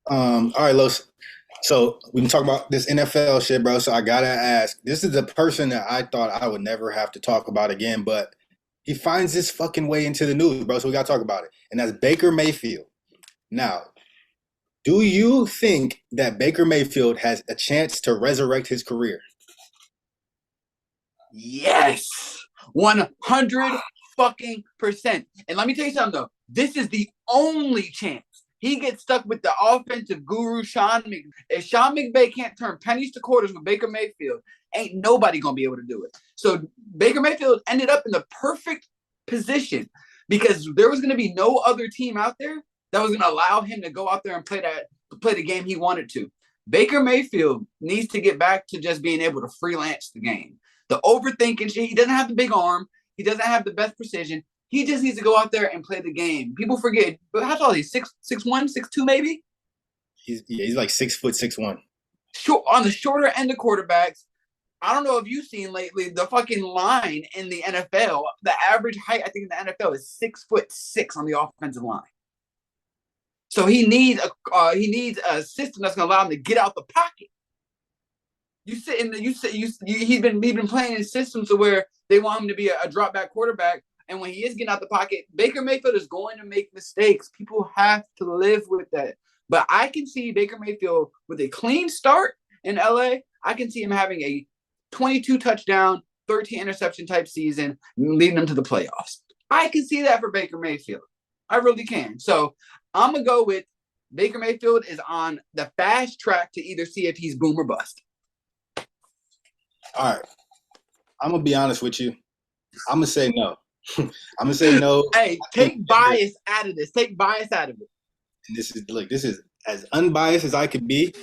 All right, Los. So we can talk about this NFL shit, bro. So I gotta ask. This is the person that I thought I would never have to talk about again, but he finds this fucking way into the news, bro. So we gotta talk about it, and that's Baker Mayfield. Now, do you think that Baker Mayfield has a chance to resurrect his career? Yes, 100 fucking percent. And let me tell you something though. This is the only chance he gets stuck with the offensive guru Sean McVay. If Sean McVay can't turn pennies to quarters with Baker Mayfield, ain't nobody gonna be able to do it. So Baker Mayfield ended up in the perfect position because there was gonna be no other team out there that was gonna allow him to go out there and play the game he wanted to. Baker Mayfield needs to get back to just being able to freelance the game. The overthinking shit, he doesn't have the big arm. He doesn't have the best precision. He just needs to go out there and play the game. People forget, but how tall is he? 6'1", 6'2", maybe? He's like 6', 6'1". Short, on the shorter end of quarterbacks. I don't know if you've seen lately the fucking line in the NFL. The average height, I think, in the NFL is 6'6" on the offensive line. So he needs a system that's going to allow him to get out the pocket. He's been playing in systems to where they want him to be a drop back quarterback, and when he is getting out the pocket, Baker Mayfield is going to make mistakes. People have to live with that. But I can see Baker Mayfield with a clean start in LA. I can see him having a 22 touchdown, 13 interception type season, leading them to the playoffs. I can see that for Baker Mayfield. I really can. So I'm gonna go with Baker Mayfield is on the fast track to either see if he's boom or bust. All right. I'm gonna be honest with you. I'm gonna say no. I'm gonna say no. Hey, take bias out of this. Take bias out of it. And this is as unbiased as I could be.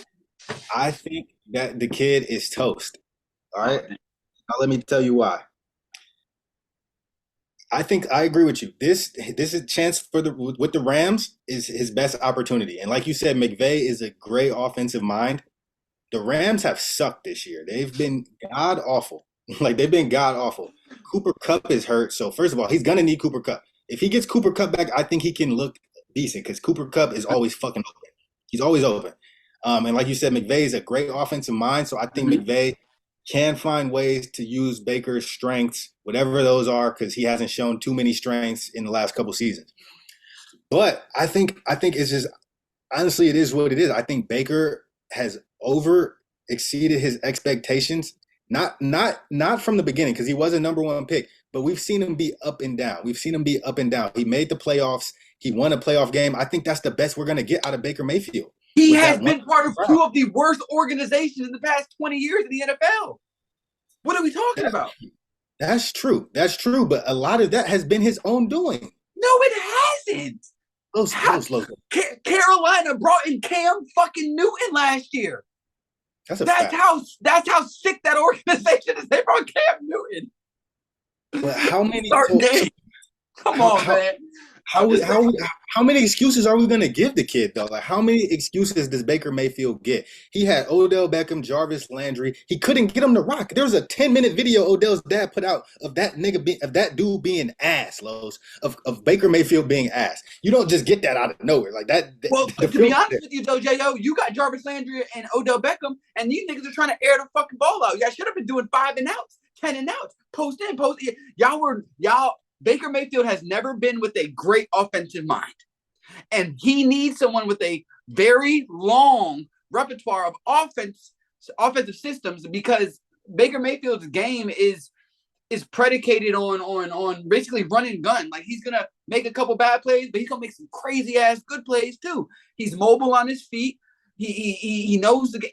I think that the kid is toast. All right. Now let me tell you why. I think I agree with you. This is a chance for with the Rams is his best opportunity. And like you said, McVay is a great offensive mind. The Rams have sucked this year. They've been god awful. Like they've been god awful. Cooper Kupp is hurt. So first of all, he's gonna need Cooper Kupp. If he gets Cooper Kupp back, I think he can look decent because Cooper Kupp is always fucking open. He's always open. And like you said, McVay is a great offensive mind. So I think McVay can find ways to use Baker's strengths, whatever those are, because he hasn't shown too many strengths in the last couple seasons. But I think it's just honestly, it is what it is. I think Baker has over exceeded his expectations. Not from the beginning because he was a number one pick, but we've seen him be up and down. He made the playoffs. He won a playoff game. I think that's the best we're gonna get out of Baker Mayfield. He has been part of two of the worst organizations in the past 20 years in the NFL. What are we talking about? That's true. That's true. But a lot of that has been his own doing. No, it hasn't. Carolina brought in Cam fucking Newton last year. That's how sick that organization is. They brought Cam Newton. But how many? Come on, man. How many excuses are we going to give the kid, though? Like, how many excuses does Baker Mayfield get? He had Odell Beckham, Jarvis Landry. He couldn't get him to rock. There was a 10-minute video Odell's dad put out of that that dude being ass, Lowe's, of Baker Mayfield being ass. You don't just get that out of nowhere like that. Well, to be honest with you, though, J.O., you got Jarvis Landry and Odell Beckham, and these niggas are trying to air the fucking ball out. Y'all should have been doing 5 and outs, 10 and outs, post in, post in. Baker Mayfield has never been with a great offensive mind. And he needs someone with a very long repertoire of offensive systems because Baker Mayfield's game is predicated on basically run and gun. Like he's gonna make a couple bad plays, but he's gonna make some crazy ass good plays too. He's mobile on his feet. He knows the game.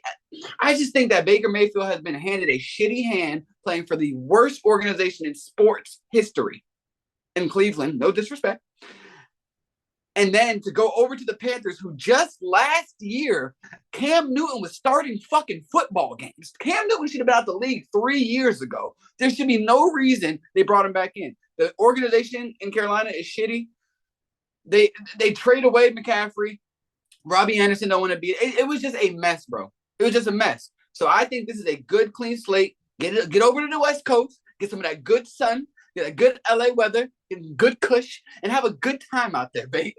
I just think that Baker Mayfield has been handed a shitty hand playing for the worst organization in sports history. In Cleveland, no disrespect. And then to go over to the Panthers, who just last year, Cam Newton was starting fucking football games. Cam Newton should have been out the league 3 years ago. There should be no reason they brought him back in. The organization in Carolina is shitty. They trade away McCaffrey. Robbie Anderson don't want to be. It was just a mess, bro. It was just a mess. So I think this is a good, clean slate. Get over to the West Coast. Get some of that good sun. Get a good LA weather, get good cush, and have a good time out there, baby.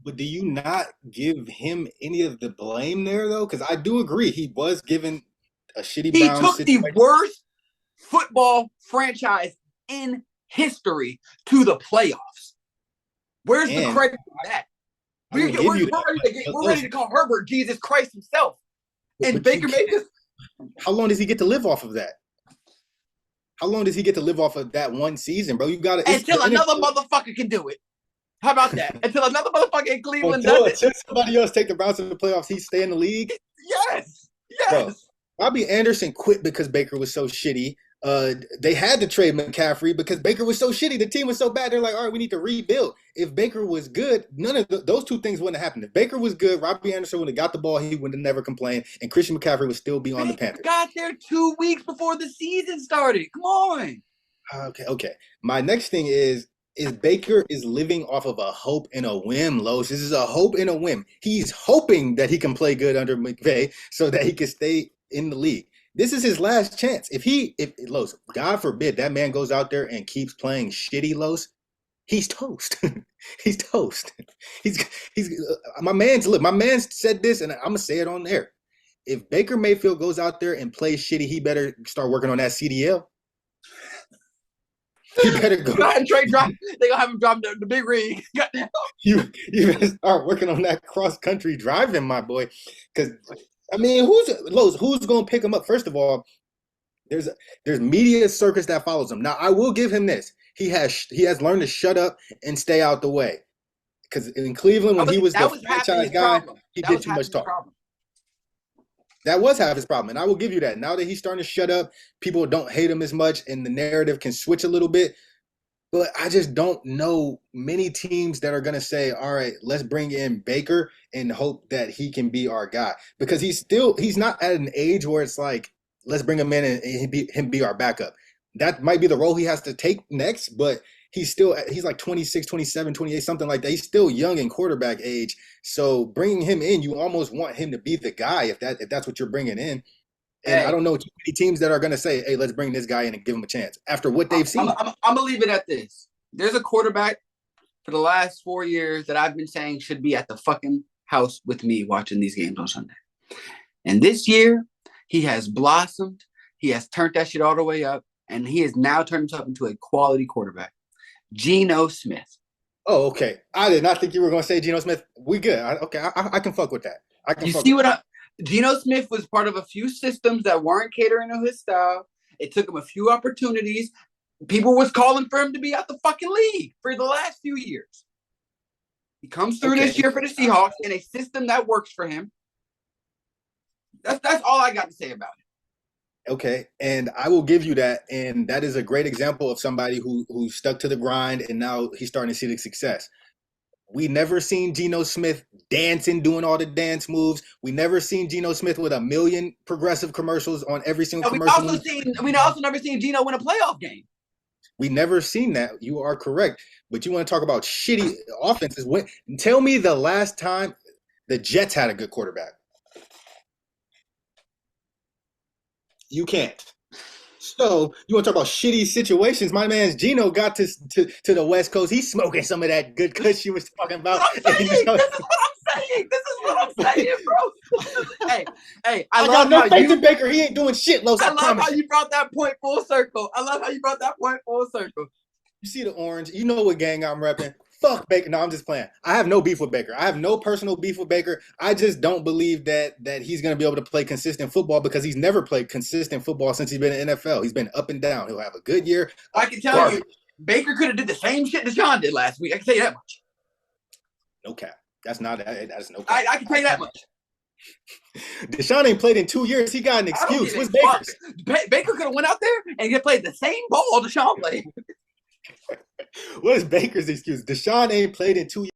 But do you not give him any of the blame there though? Because I do agree he was given a shitty He Browns took the situation. worst football franchise in history to the playoffs. Where's the And credit for that? I will give you We're ready to call Herbert Jesus Christ himself. And Baker Mayfield. How long does he get to live off of that? How long does he get to live off of that one season, bro? You got to until another motherfucker can do it. How about that? Until another motherfucker in Cleveland does it. Until somebody else take the Browns to the playoffs, he stay in the league. Yes. Bro, Robbie Anderson quit because Baker was so shitty. They had to trade McCaffrey because Baker was so shitty. The team was so bad. They're like, all right, we need to rebuild. If Baker was good, none of those two things wouldn't have happened. If Baker was good, Robbie Anderson would have got the ball. He would have never complained, and Christian McCaffrey would still be on the Panthers. Got there 2 weeks before the season started. Come on. Okay. My next thing is Baker is living off of a hope and a whim, Los. This is a hope and a whim. He's hoping that he can play good under McVay so that he can stay in the league. This is his last chance. If Los, God forbid, that man goes out there and keeps playing shitty, Los, he's toast. He's toast. He's my man's said this, and I'm gonna say it on there. If Baker Mayfield goes out there and plays shitty, he better start working on that CDL. You better go ahead and trade drop. They gonna have him drop the big rig. You better start working on that cross country driving, my boy. Because I mean, who's gonna pick him up? First of all, there's media circus that follows him. Now, I will give him this. He has learned to shut up and stay out the way. Because in Cleveland, when he was the franchise guy, he did too much talk. That was half his problem, and I will give you that. Now that he's starting to shut up, people don't hate him as much, and the narrative can switch a little bit. But I just don't know many teams that are going to say, all right, let's bring in Baker and hope that he can be our guy. Because he's not at an age where it's like, let's bring him in and him be our backup. That might be the role he has to take next, but he's like 26, 27, 28, something like that. He's still young in quarterback age. So bringing him in, you almost want him to be the guy if that's what you're bringing in. And I don't know too many teams that are going to say, hey, let's bring this guy in and give him a chance after what they've seen. I'm going to leave it at this. There's a quarterback for the last 4 years that I've been saying should be at the fucking house with me watching these games on Sunday. And this year, he has blossomed. He has turned that shit all the way up. And he has now turned himself into a quality quarterback. Geno Smith. Oh, okay. I did not think you were going to say Geno Smith. We good. I can fuck with that. Geno Smith was part of a few systems that weren't catering to his style. It took him a few opportunities. People was calling for him to be out the fucking league for the last few years. He comes through this year for the Seahawks in a system that works for him. That's all I got to say about it. Okay, and I will give you that, and that is a great example of somebody who stuck to the grind, and now he's starting to see the success. We never seen Geno Smith dancing, doing all the dance moves. We never seen Geno Smith with 1 million progressive commercials on every single commercial. We also never seen Geno win a playoff game. We never seen that. You are correct. But you want to talk about shitty offenses. Tell me the last time the Jets had a good quarterback. You can't. So you want to talk about shitty situations? My man's Geno got to the West Coast. He's smoking some of that good kush she was talking about. This is what I'm saying, bro. hey, I got no faith in Baker. He ain't doing shit, Los. I love how you brought that point full circle. You see the orange. You know what gang I'm repping. Fuck Baker. No, I'm just playing. I have no beef with Baker. I have no personal beef with Baker. I just don't believe that he's going to be able to play consistent football because he's never played consistent football since he's been in the NFL. He's been up and down. He'll have a good year. I can tell you, Baker could have did the same shit Deshaun did last week. I can tell you that much. No cap. That's no cap. I can tell you that much. Deshaun ain't played in 2 years. He got an excuse. What's Baker's? Baker could have went out there and he played the same ball Deshaun played. What is Baker's excuse? Deshaun ain't played in 2 years.